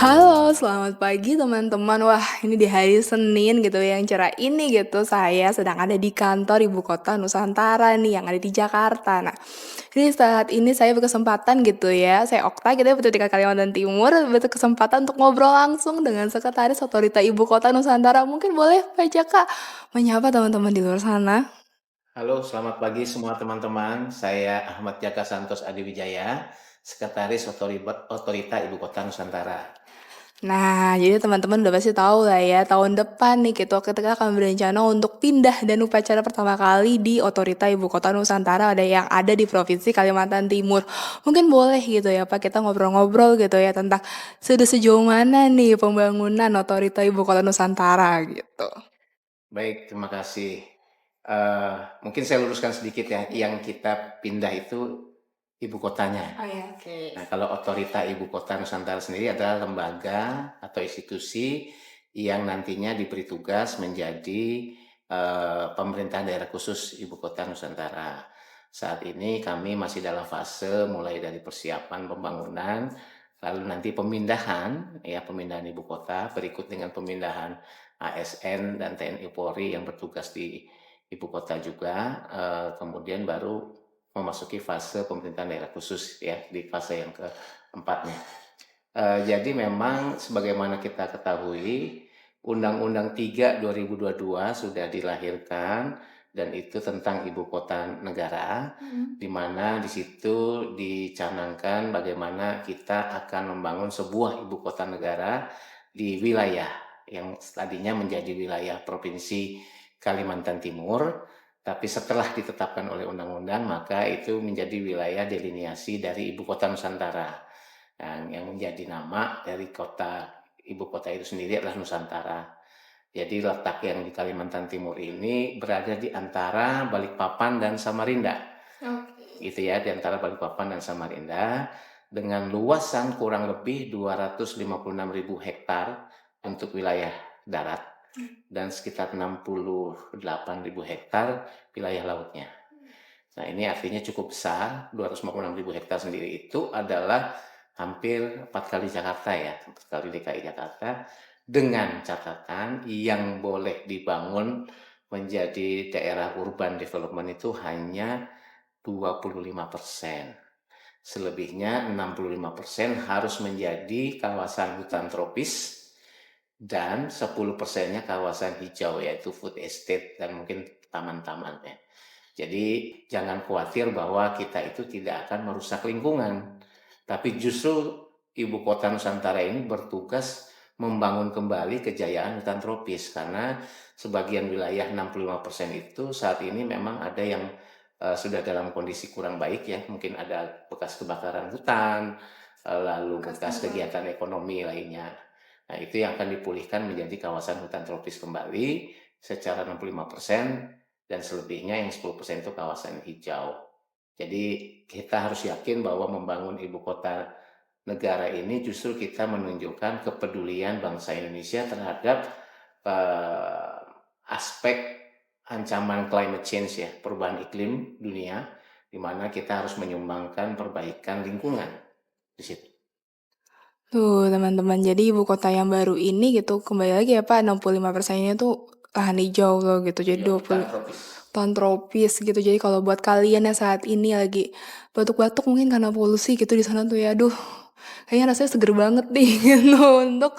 Halo, selamat pagi teman-teman. Wah, ini di hari Senin gitu yang cerah ini gitu. Saya sedang ada di kantor ibu kota Nusantara nih yang ada di Jakarta. Nah, ini saat ini saya berkesempatan gitu ya. Saya Okta gitu ya, Putra Kalimantan Timur, berkesempatan untuk ngobrol langsung dengan Sekretaris Otorita Ibu Kota Nusantara. Mungkin boleh Pak Jaka menyapa teman-teman di luar sana. Halo, selamat pagi semua teman-teman. Saya Ahmad Jaka Santos Adiwijaya, Sekretaris Otorita Ibu Kota Nusantara. Nah, jadi teman-teman udah pasti tahu lah ya, tahun depan nih gitu, kita akan berencana untuk pindah dan upacara pertama kali di Otorita Ibu Kota Nusantara ada yang ada di Provinsi Kalimantan Timur. Mungkin boleh gitu ya Pak, kita ngobrol-ngobrol gitu ya tentang sudah sejauh mana nih pembangunan Otorita Ibu Kota Nusantara gitu. Baik, terima kasih. Mungkin saya luruskan sedikit ya, yang kita pindah itu ibu kotanya. Oh ya, oke. Nah, kalau Otorita Ibu Kota Nusantara sendiri adalah lembaga atau institusi yang nantinya diberi tugas menjadi pemerintahan daerah khusus Ibu Kota Nusantara. Saat ini kami masih dalam fase mulai dari persiapan pembangunan, lalu nanti pemindahan, ya pemindahan ibu kota, berikut dengan pemindahan ASN dan TNI Polri yang bertugas di ibu kota juga, kemudian baru memasuki fase pemerintahan daerah khusus ya di fase yang keempatnya. Jadi memang sebagaimana kita ketahui Undang-Undang 3 2022 sudah dilahirkan dan itu tentang ibu kota negara, di mana di situ dicanangkan bagaimana kita akan membangun sebuah ibu kota negara di wilayah yang tadinya menjadi wilayah Provinsi Kalimantan Timur, tapi setelah ditetapkan oleh undang-undang maka itu menjadi wilayah deliniasi dari ibu kota Nusantara. Dan yang menjadi nama dari ibu kota itu sendiri adalah Nusantara. Jadi letak yang di Kalimantan Timur ini berada di antara Balikpapan dan Samarinda. Gitu ya, di antara Balikpapan dan Samarinda dengan luasan kurang lebih 256.000 hektar untuk wilayah darat dan sekitar 68.000 hektar wilayah lautnya. Nah, ini artinya cukup besar. 256.000 hektar sendiri itu adalah hampir 4 kali Jakarta ya, 4 kali DKI Jakarta, dengan catatan yang boleh dibangun menjadi daerah urban development itu hanya 25%. Selebihnya 65% harus menjadi kawasan hutan tropis dan 10%-nya kawasan hijau yaitu food estate dan mungkin taman-taman ya. Jadi jangan khawatir bahwa kita itu tidak akan merusak lingkungan. Tapi justru Ibu Kota Nusantara ini bertugas membangun kembali kejayaan hutan tropis karena sebagian wilayah 65% itu saat ini memang ada yang sudah dalam kondisi kurang baik ya, mungkin ada bekas kebakaran hutan, lalu bekas kegiatan ekonomi lainnya. Nah, itu yang akan dipulihkan menjadi kawasan hutan tropis kembali secara 65% dan selebihnya yang 10% itu kawasan hijau. Jadi kita harus yakin bahwa membangun ibu kota negara ini justru kita menunjukkan kepedulian bangsa Indonesia terhadap uh, aspek ancaman climate change ya, perubahan iklim dunia, di mana kita harus menyumbangkan perbaikan lingkungan di situ. Tuh teman-teman, jadi ibu kota yang baru ini gitu, kembali lagi ya Pak, 65%-nya tuh lahan hijau loh gitu, jadi Iya, hutan 20 tropis. ton tropis gitu. Jadi kalau buat kalian yang saat ini lagi batuk-batuk mungkin karena polusi gitu di sana tuh ya, aduh, kayaknya rasanya seger banget nih gitu untuk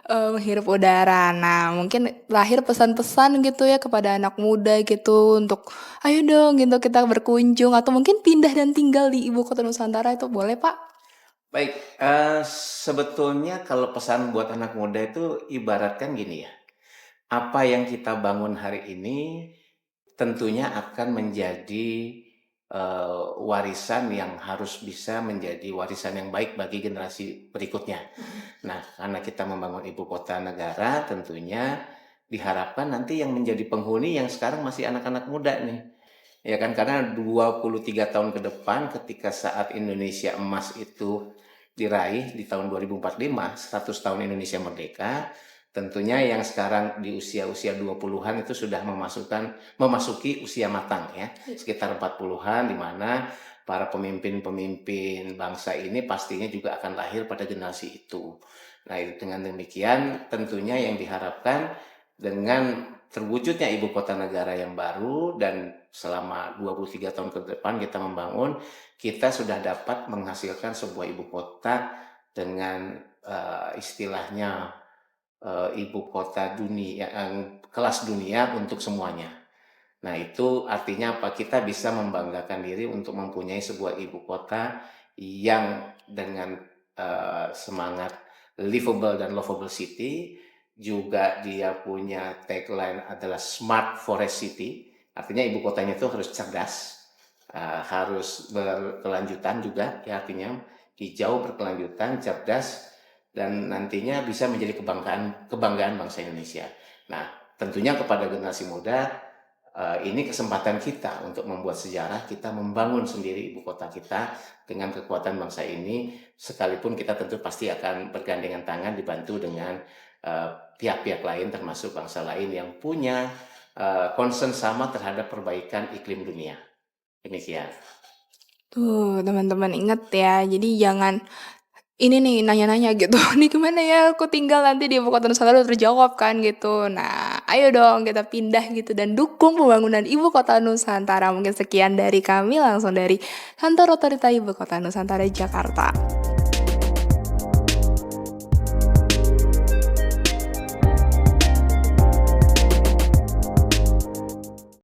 menghirup udara. Nah, mungkin lahir pesan-pesan gitu ya kepada anak muda gitu untuk ayo dong gitu kita berkunjung atau mungkin pindah dan tinggal di ibu kota Nusantara itu boleh Pak? Baik, sebetulnya kalau pesan buat anak muda itu ibaratkan gini ya, apa yang kita bangun hari ini tentunya akan menjadi warisan yang harus bisa menjadi warisan yang baik bagi generasi berikutnya. Nah, karena kita membangun ibu kota negara, tentunya diharapkan nanti yang menjadi penghuni yang sekarang masih anak-anak muda nih. Ya kan, karena 23 tahun ke depan ketika saat Indonesia emas itu diraih di tahun 2045, 100 tahun Indonesia merdeka, tentunya yang sekarang di usia-usia 20-an itu sudah memasuki usia matang ya, sekitar 40-an, di mana para pemimpin-pemimpin bangsa ini pastinya juga akan lahir pada generasi itu. Nah, dengan demikian tentunya yang diharapkan dengan terwujudnya ibu kota negara yang baru dan selama 23 tahun ke depan kita membangun, kita sudah dapat menghasilkan sebuah ibu kota dengan istilahnya ibu kota dunia yang kelas dunia untuk semuanya. Nah, itu artinya apa? Kita bisa membanggakan diri untuk mempunyai sebuah ibu kota yang dengan semangat livable dan lovable city, juga dia punya tagline adalah Smart Forest City, artinya ibu kotanya itu harus cerdas, harus berkelanjutan juga, ya artinya hijau, berkelanjutan, cerdas, dan nantinya bisa menjadi kebanggaan bangsa Indonesia. Nah, tentunya kepada generasi muda, ini kesempatan kita untuk membuat sejarah, kita membangun sendiri ibu kota kita dengan kekuatan bangsa ini, sekalipun kita tentu pasti akan bergandengan tangan dibantu dengan pihak-pihak lain termasuk bangsa lain yang punya concern sama terhadap perbaikan iklim dunia. Demikian. Tuh, teman-teman inget ya. Jadi jangan ini nih nanya-nanya gitu. Nih gimana ya aku tinggal nanti di ibu kota Nusantara udah terjawab kan gitu. Nah, ayo dong kita pindah gitu dan dukung pembangunan ibu kota Nusantara. Mungkin sekian dari kami langsung dari Kantor Otorita Ibu Kota Nusantara Jakarta.